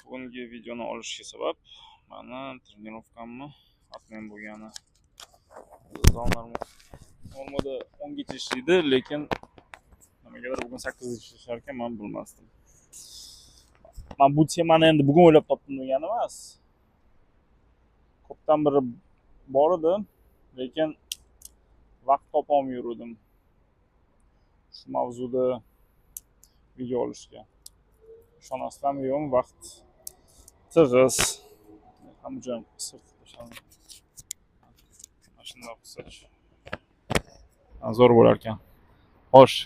bugungi videoni olishga sabab mana trenirovkamni atmen bo'lgani. Zallar normada 10 gacha ishlaydi, lekin nimagadir bugun 8 ishlashar ekan, men bilmasdim. Men bu temani endi bugun o'ylab topdim degani emas. Ko'pdan beri bor edi, lekin vaqt topolmay yurdim shu mavzuda video olishga. Ishonasizlarmi yo'qmi, vaqt tig'iz. Hamma joyim sirt tashladim. Mana shunday qilsak zo'r bo'lar ekan. Xo'sh.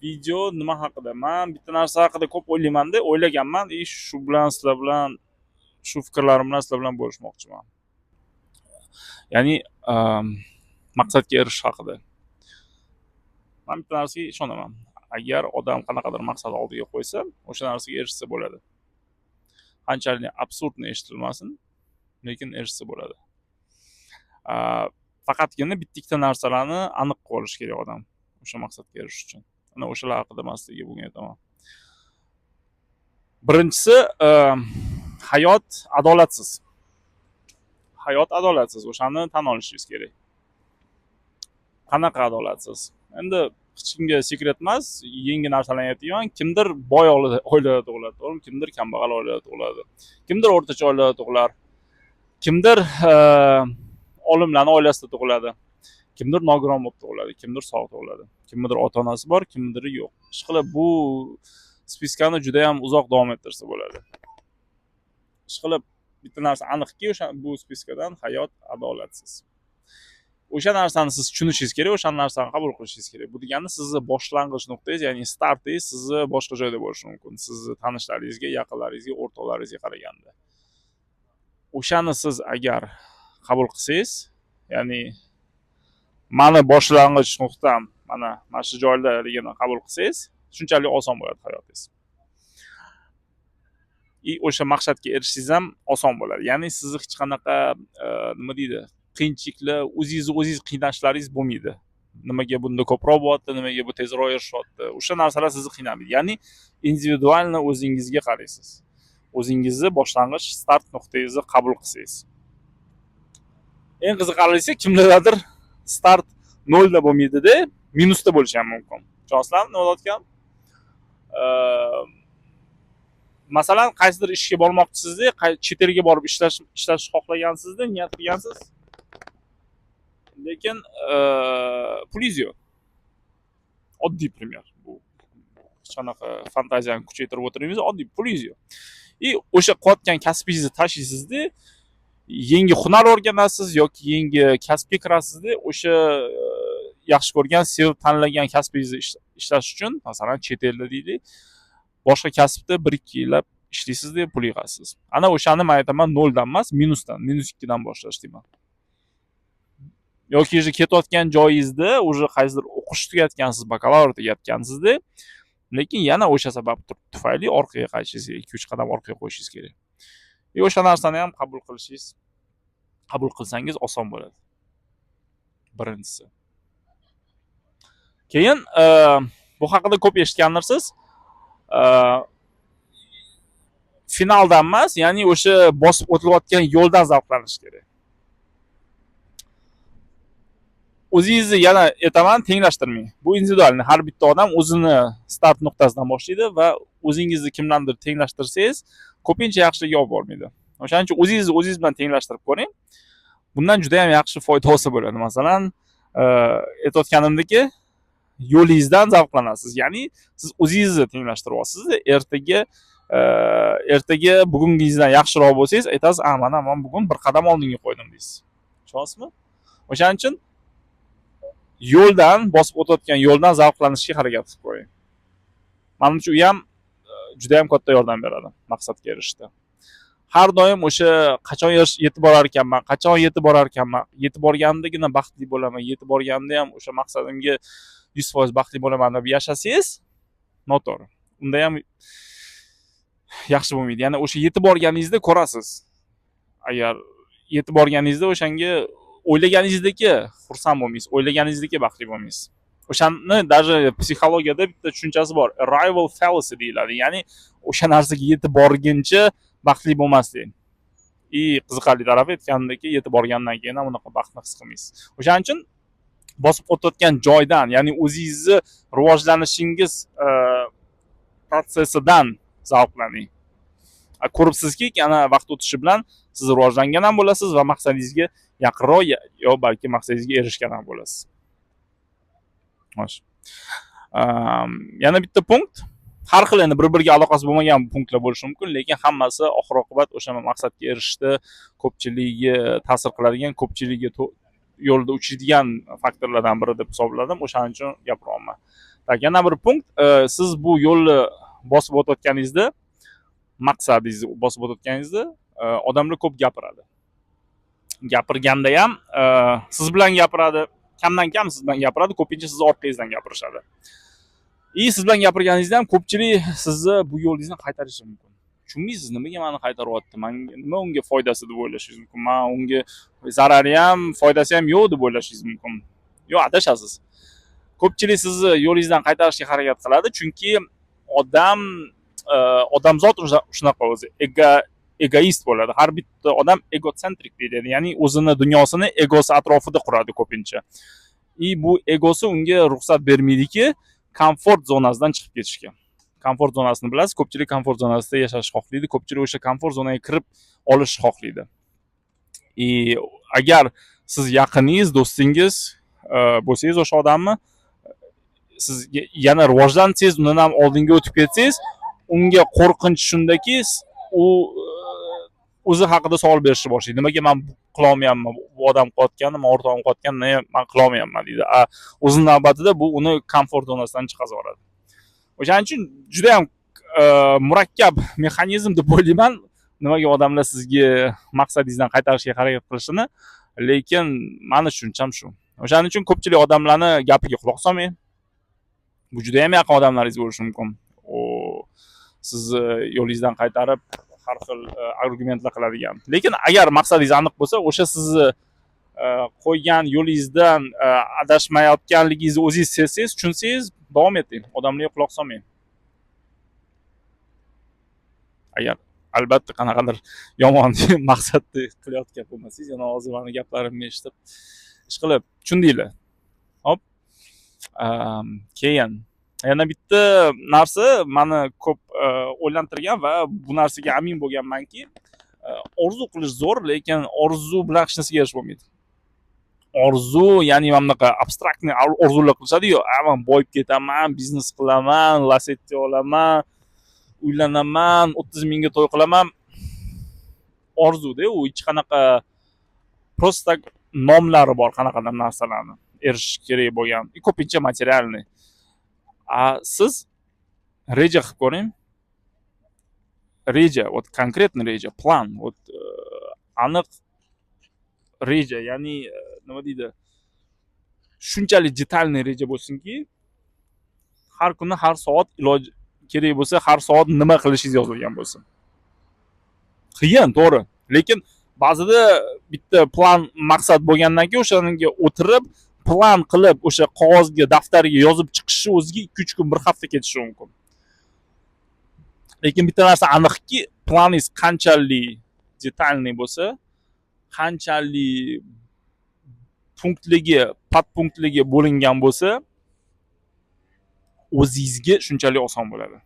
Video nima haqida? Men bitta narsa haqida ko'p o'ylayman-da, o'ylaganman, shu bilan sizlar bilan shu fikrlarim bilan sizlar bilan bo'lishmoqchiman. Ya'ni maqsadga erishish haqida. Men bitta narsaga ishonaman. Agar odam qanaqadir maqsad oldiga qo'ysa, o'sha narsaga erishsa bo'ladi. Qanchalik absurdni eshitilmasin, lekin erishsa bo'ladi. Faqatgina bitta narsalarni aniq qilish kerak odam o'sha maqsadga erishish uchun. Ana o'shalar haqida men sizlarga bugun aytaman. Birinchisi, hayot adolatsiz. Hayot adolatsiz, o'shani tan olishingiz kerak. Qanaqa adolatsiz? Endi hech kimga sekret emas, yangi narsalarni aytayman. Kimdir boy oilada tug'iladi, to'g'rimi? Kimdir kambag'al oilada tug'iladi. Kimdir o'rtacha oilada tug'ilar. Kimdir olimlarning oilasida tug'iladi. Kimdir nogiron bo'lib tug'iladi, kimdir sog' tug'iladi. Kimdir ota-onasi bor, kimdir yo'q. Ishqilib bu spiskani juda ham uzoq davom ettirsa bo'ladi. Ishqilib bitta narsa aniqki, o'sha bu spiskadan hayot adolatsiz. O'sha narsani siz tushunishingiz kerak, o'sha narsani qabul qilishingiz kerak. Bu degani sizni boshlang'ich nuqtangiz, ya'ni startingiz sizni boshqa joyda bo'lishi mumkin. Sizni tanishlaringizga, yaqinlaringizga, o'rtoqlaringizga qaraganda. O'shani siz agar qabul qilsangiz, ya'ni mani boshlang'ich nuqtam mana shu joydaligini qabul qilsangiz, shunchalik oson bo'ladi hayotingiz. O'sha maqsadga erishishingiz ham oson bo'ladi. Ya'ni sizni hech qanaqa nima deydi, qiyinchiliklar, o'zingiz qiynashlaringiz bo'lmaydi. Nimaga bunda ko'proq bo'lyapti, nimaga bu tezroq erishyapti. O'sha narsalar sizni qiynamaydi. Ya'ni individualni o'zingizga qaraysiz. O'zingizni boshlang'ich start nuqtangizni qabul qilsangiz. Eng qiziqarlisi kimlardir start 0 da bo'lmaydi-da, minusda bo'lishi ham mumkin. Tushunasizlarmi nima deyotgan? Masalan, qaysidir ishga bormoqchisizda, chet elga borib ishlash xohlagansizda, niyat qilgansiz. Lekin pulingiz yo'q. Oddiy primer bu. Hech qanaqa fantaziyani kuchaytirib o'tirmaymiz, oddiy pulingiz yo'q. O'sha qilayotgan kasbingizni tashlaysizda, yangi hunar o'rganasiz yoki yangi kasbga kirasizda, o'sha yaxshi ko'rgan, sevib tanlagan kasbingizni ishlash uchun, masalan, chet elda deylik, boshqa kasbda 1-2 yillab ishlaysizda, pul yig'asiz. Ana o'shani men aytaman 0 dan emas, minusdan, -2 dan boshlash deyman. Yoki ketayotgan joyingizda, o'sha qaysidir o'qish tugatgansiz, bakalavr tugatgansizda, lekin yana o'sha sabab tufayli orqaga qaytishingiz, 2-3 qadam orqaga qo'yishingiz kerak. O'sha narsani ham qabul qilsangiz oson bo'ladi. Birinchisi. Keyin bu haqida ko'p eshitgandirsiz. Finaldan emas, ya'ni o'sha bosib o'tilayotgan yo'ldan zavqlanish kerak. O'zingizni yana aytaman, tenglashtirmang. Bu individual. Har bitta odam o'zini start nuqtasidan boshlaydi va o'zingizni kimdandir tenglashtirsangiz, ko'pincha yaxshilik olib bormaydi. O'shaning uchun o'zingiz bilan tenglashtirib ko'ring. Bundan juda ham yaxshi foydasi bo'ladi. Masalan, aytayotganimdeki, yo'lingizdan zavqlanasiz. Ya'ni siz o'zingizni tenglashtirib olasiz. Ertaga bugungizdan yaxshiroq bo'lsangiz, aytasiz, "Mana men bugun bir qadam oldinga qo'ydim" deysiz. Tushunasizmi? O'shaning uchun yo'ldan, bosib o'tayotgan yo'ldan zavqlanishga harakat qilib ko'ring. Menimcha u ham juda ham katta yordam beradi maqsadga erishishda. Har doim o'sha qachon yetib borar ekanman, yetib borganimdagina baxtli bo'laman, yetib borganimda ham o'sha maqsadimga 100% baxtli bo'laman deb yashasangiz, noto'g'ri. Unda ham yaxshi bo'lmaydi. Ya'ni o'sha yetib borganingizda ko'rasiz. Agar yetib borganingizda o'shanga o'ylaganingizdagi xursand bo'lmaysiz, o'ylaganingizdagi baxtli bo'lmaysiz. O'shani даже psixologiyada bitta tushunchasi bor. Arrival fallacy deyiladi. Ya'ni o'sha narsaga yetib borguncha baxtli bo'lmaslik. Qiziqarli tarafi aytganimdek, yetib borgandan keyin ham unaqa baxtni his qilmaysiz. O'shaning uchun bosib o'tayotgan joydan, ya'ni o'zingizni rivojlanishingiz protsessidan zavqlaning. Ko'ribsizki, ana vaqt o'tishi bilan siz rivojlangan ham bo'lasiz va maqsadingizga yaqinroq yo balki maqsadingizga erishgan ham bo'lasiz. Xo'sh. Yana bitta punkt. Har xil endi bir-biriga aloqasi bo'lmagan punktlar bo'lishi mumkin, lekin hammasi oxir-oqibat o'sha maqsadga erishishda ko'pchiligiga ta'sir qiladigan, ko'pchiligiga yo'lda uchadigan faktorlardan biri deb hisobladim. O'shaning uchun gapiryapman. Tak, yana bir punkt, siz bu yo'lni bosib o'tayotganingizda, maqsadingizni bosib o'tayotganingizda odamlar ko'p gapiradi. Gapirganda ham siz bilan gapiradi, kamdan kam siz bilan gapiradi, ko'pincha siz orqangizdan gapirishadi. Siz bilan gapirganingizda ham ko'pchilik sizni bu yo'lingizni qaytarishi mumkin. Tushunmaysiz, nimaga meni qaytaryapti? Nima unga foydasi deb o'ylashingiz mumkin. Men unga zarari ham, foydasi ham yo'q deb o'ylashingiz mumkin. Yo'q, adashasiz. Ko'pchilik sizni yo'lingizdan qaytarishga harakat qiladi, chunki odamzod shunaqa o'zi egoist bo'ladi. Har bitta odam egocentrik deyiladi, ya'ni o'zini dunyosini egosi atrofida quradi ko'pincha. Bu egosi unga ruxsat bermaydiki, komfort zonasidan chiqib ketishga. Komfort zonasini bilasiz, ko'pchilik komfort zonasida yashashni xohlaydi, ko'pchilik o'sha komfort zonaga kirib olishni xohlaydi. Agar siz yaqiningiz, do'stingiz bo'lsangiz o'sha odamni, siz yana rivojlansangiz, undan ham oldinga o'tib ketsangiz, unga qo'rqinch shundaki, u o'zi haqida savol berishni boshlaydi. Nimaga men qila olmayapman? Bu odam qilayotganini, men o'rtog'im qilayotganini men qila olmayapman deydi. O'z navbatida bu uni komfort zonasidan chiqarib yuboradi. O'shaning uchun juda ham murakkab mexanizm deb o'ylayman, nimaga odamlar sizga maqsadingizdan qaytarishga harakat qilishini, lekin meni tushuncham shu. O'shaning uchun ko'pchilik odamlarni gapiga quloq solmang. Bu juda ham yaqin odamlaringiz bo'lishi mumkin. Sizni yo'lingizdan qaytarib har xil argumentlar qiladigan. Lekin agar maqsadingiz aniq bo'lsa, o'sha sizni qo'ygan yo'lingizdan adashmayotganligingizni o'zingiz sezsangiz, tushunsangiz, davom eting. Odamlarga quloq solmang. Agar albatta qanaqadir yomon maqsadni qilayotgan bo'lmasangiz, yana hozir meni gaplarimni eshitib, ish qilib tushundinglar. Hop. Keyin yana bitta narsa meni ko'p o'ylantirgan va bu narsaga amin bo'lganmanki, orzu qilish zo'r, lekin orzu bilan hech narsaga erishib bo'lmaydi. Orzu, ya'ni mana bunaqa abstraktniy orzular qilishadi-yu, men boyib ketaman, biznes qilaman, Lacetti olaman, uylanaman, 30 mingga to'y qilaman. Orzu-da, u hech qanaqa prosta nomlari bor, qanaqadir narsalarni erishish kerak bo'lgan, ko'pincha materialniy. Siz reja qilib ko'ring. Reja, вот конкретный reja, plan, вот aniq reja, ya'ni nima deydi? Shunchalik detalniy reja bo'lsinki, har kuni, har soat iloj kerak bo'lsa, har soat nima qilishingiz yozilgan bo'lsin. Qiyin, to'g'ri, lekin ba'zida bitta plan, maqsad bo'lgandan keyin o'shanga o'tirib, plan qilib, o'sha qog'ozga, daftarga yozib chiqishi o'ziga 2-3 kun, bir hafta ketishi mumkin. Lekin bitta narsa aniqki, planingiz qanchalik detalniy bo'lsa, qanchalik punktligi, podpunktligi bo'lingan bo'lsa, o'zingizga shunchalik oson bo'ladi.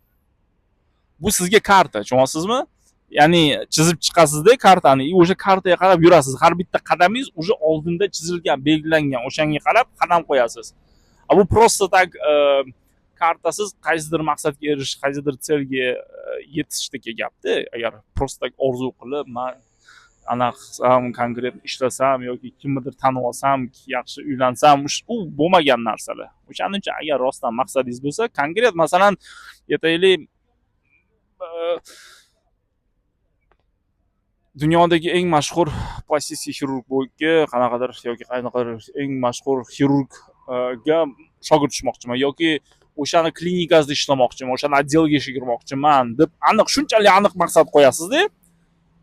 Bu sizga karta, tushunyapsizmi? Ya'ni chizib chiqasizda kartani, o'sha kartaga qarab yurasiz. Har bitta qadamingiz o'sha oldinda chizilgan, belgilangan, o'shanga qarab qadam qo'yasiz. Bu prosta tak kartasiz qaysidir maqsadga erishish, qaysidir selga yetishdagi gapda. Agar prosta orzu qilib, men ana qilsam, konkret ishlasam yoki kimnidir tanib olsam, yaxshi uylansam, u bo'lmagan narsalar. O'shaning uchun agar rostdan maqsadingiz bo'lsa, konkret, masalan, aytaylik, dunyodagi eng mashhur plastik xirurg bo'yicha qanaqadir yoki qanaqadir eng mashhur xirurgga shogird tushmoqchiman yoki o'shani klinikasida ishlamoqchiman, o'shani отделga ishga kirmoqchiman deb aniq, shunchalik aniq maqsad qo'yasizda.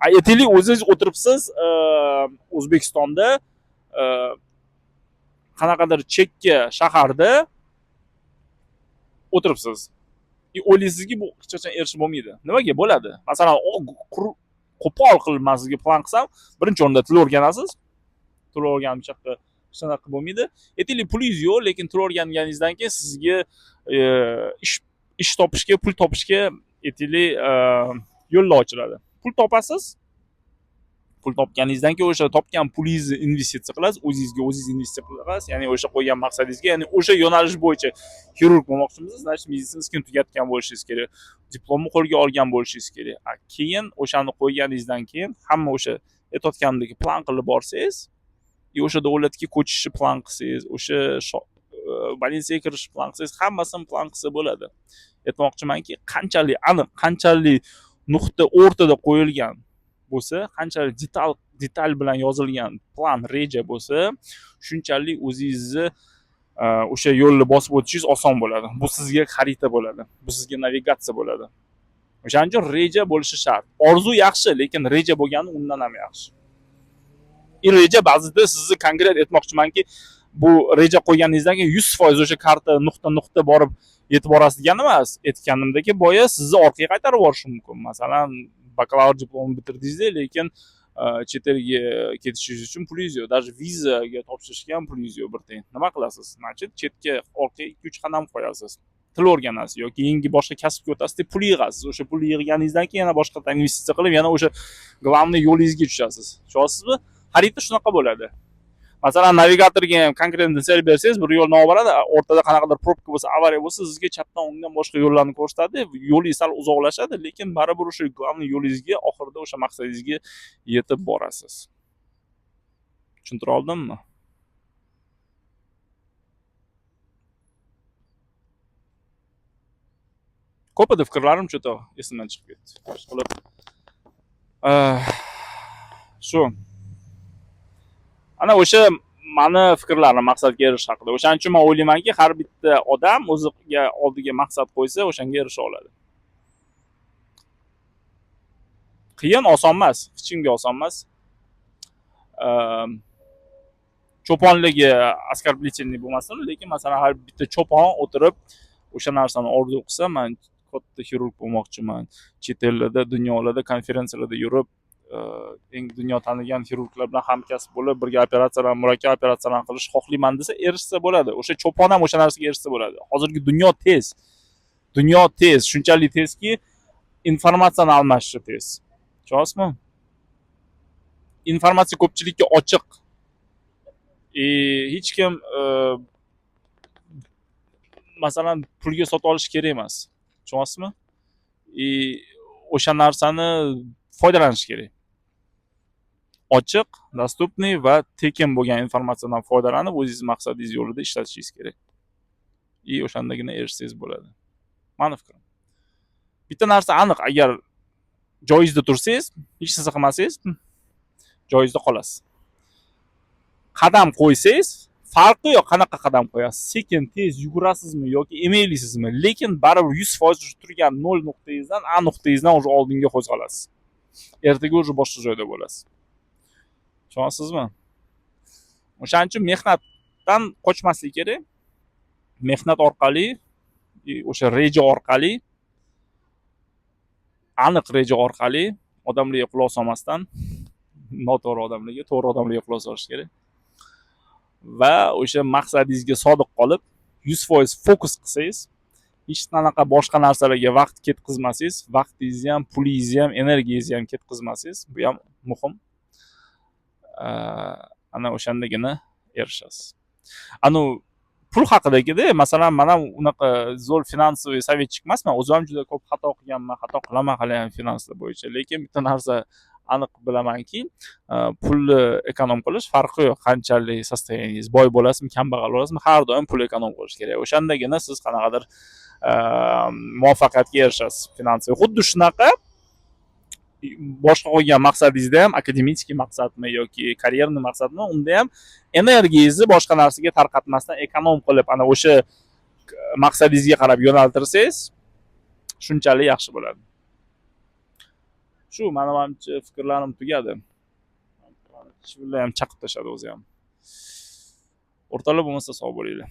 Aytaylik, o'zingiz o'tiribsiz O'zbekistonda qanaqadir chekka shaharda o'tiribsiz. O'ylaysizki bu hech qachon erishib bo'lmaydi. Nimaga bo'ladi? Masalan, qo'pol qilib men sizga plan qilsam, birinchi o'rinda til o'rganasiz. Til o'rganib hech qanaqa bo'lmaydi. Aytaylik, pulingiz yo'q, lekin til o'rganganingizdan keyin sizga ish topishga, pul topishga aytaylik yo'llar ochiladi. Pul topasiz. Pul topganingizdan keyin o'sha topgan pulingizni investitsiya qilasiz, o'zingizga o'zingiz investitsiya qilasiz, ya'ni o'sha qo'ygan maqsadingizga, ya'ni o'sha yo'nalish bo'yicha xirurg bo'lmoqchimisiz, значит meditsinskiy tugatgan bo'lishingiz kerak, diplomni qo'lga olgan bo'lishingiz kerak. Keyin o'shani qo'yganingizdan keyin hamma o'sha aytayotgandek plan qilib borsangiz, o'shada o'yladiki ko'chishni plan qilsangiz, o'sha больницаga kirishni plan qilsangiz, hammasini plan qilsa bo'ladi. Aytmoqchimanki, qanchalik aniq, qanchalik nuqta o'rtada qo'yilgan bo'lsa, qanchalik detal bilan yozilgan plan, reja bo'lsa, shunchalik o'zingizni o'sha yo'lni bosib o'tishingiz oson bo'ladi. Bu sizga xarita bo'ladi. Bu sizga navigatsiya bo'ladi. O'shaning uchun reja bo'lishi shart. Orzu yaxshi, lekin reja bo'lgani undan ham yaxshi. Reja ba'zida sizni konkret aytmoqchimanki, bu reja qo'yganingizdan keyin 100% o'sha karta nuqta borib yetib borasiz degani emas. Aytganimdagi boya sizni orqaga qaytarib yuborishi mumkin. Masalan, bakalavr diplomini bitirdingiz, lekin chet elga ketishingiz uchun pulingiz yo'q. Даже vizaga topshirishga ham pulingiz yo'q bir tiyin. Nima qilasiz? Значит, chetga orqaga 2-3 qadam qo'yasiz. Til o'rganasiz yoki yangi boshqa kasbga o'tasiz deb pul yig'asiz. O'sha pulni yig'ganingizdan keyin yana boshqa investitsiya qilib, yana o'sha главный yo'lingizga tushasiz. Tushunyapsizmi? Xarita shunaqa bo'ladi. Masalan, navigatorga ham konkret desel bersangiz, bir yo'lni olib boradi, o'rtada qanaqadir probka bo'lsa, avariya bo'lsa, sizga chapdan o'ngdan boshqa yo'llarni ko'rsatadi, yo'lingiz sal uzoqlashadi, lekin baribir o'sha главный yo'lingizga oxirida o'sha maqsadingizga yetib borasiz. Tushuntira oldimmi? Ko'p edi fikrlarim, cho'ta esimdan chiqib ketdi. Qilib shu ana o'sha mani fikrlarim maqsadga erishish haqida. O'shaning uchun men o'ylaymanki, har bitta odam o'ziga oldiga maqsad qo'ysa, o'shanga erisha oladi. Qiyin, oson emas, hech kimga oson emas. Cho'ponligi оскорбительный bo'lmasin, lekin masalan har bitta cho'pon o'tirib o'sha narsani orzu qilsa, men katta xirurg bo'lmoqchiman, chet ellarda, dunyolarda, konferensiyalarda yurib, eng dunyo tanigan xirurglar bilan hamkasb bo'lib, birga operatsiyalar, murakkab operatsiyalar qilish xohlayman desa, erishsa bo'ladi. O'sha cho'pon ham o'sha narsaga erishsa bo'ladi. Hozirgi dunyo tez. Dunyo tez, shunchalik tezki, informatsiyani almashishi tez. Tushunyapsizmi? Informatsiya ko'pchilikka ochiq. Hech kim masalan pulga sotib olish kerak emas. Tushunyapsizmi? O'sha narsani foydalanish kerak. Ochiq, dostupniy va tekin bo'lgan informatsiyadan foydalanib, o'zingiz maqsadingiz yo'lida ishlatishingiz kerak. O'shandagina erishsangiz bo'ladi. Meni fikrim. Bitta narsa aniq, agar joyingizda tursangiz, hech narsa qilmasangiz, joyingizda qolasiz. Qadam qo'ysangiz, farqi yo'q, qanaqa qadam qo'yasiz. Sekin, tez yugurasizmi yoki emaylisizmi, lekin baribir 100% turgan 0 nuqtangizdan A nuqtangizdan o'sha oldinga qo'zg'alasiz. Ertaga o'sha boshqa joyda bo'lasiz. Tushunyapsizmi? O'shaning uchun mehnatdan qochmaslik kerak. Mehnat orqali, o'sha reja orqali, aniq reja orqali odamlarga quloq solmasdan, noto'g'ri odamlarga, to'g'ri odamlarga quloq solish kerak. Va o'sha maqsadingizga sodiq qolib, 100% fokus qilsangiz, hech qanaqa boshqa narsalarga vaqt ketkazmasangiz, vaqtingizni ham, pulingizni ham, energiyangizni ham ketkazmasangiz, bu ham muhim. Ana o'shandagina erishasiz. Ana pul haqidagida, masalan, men ham unaqa zo'r finansoviy sovetchik emasman. O'zim ham juda ko'p xato qilganman, xato qilaman hali ham finanslar bo'yicha. Lekin bitta narsa aniq bilamanki, pulni ekonom qilish farqi yo'q. Qanchalik sostoyaningiz boy bo'lasizmi, kambag'al bo'lasizmi, har doim pul ekonom qilish kerak. O'shandagina siz qanaqadir muvaffaqiyatga erishasiz finansiy. Xuddi shunaqa boshqa qo'ygan maqsadingizda ham akademik maqsadmi yoki karyerni maqsadmi, unda ham energiyangizni boshqa narsaga tarqatmasdan ekonom qilib, ana o'sha maqsadingizga qarab yo'naltirsangiz, shunchalik yaxshi bo'ladi. Shu menimcha fikrlarim tugadi. Shunday ham chaqib tashladi o'zi ham. O'rtalar bo'lmasa sog' bo'linglar.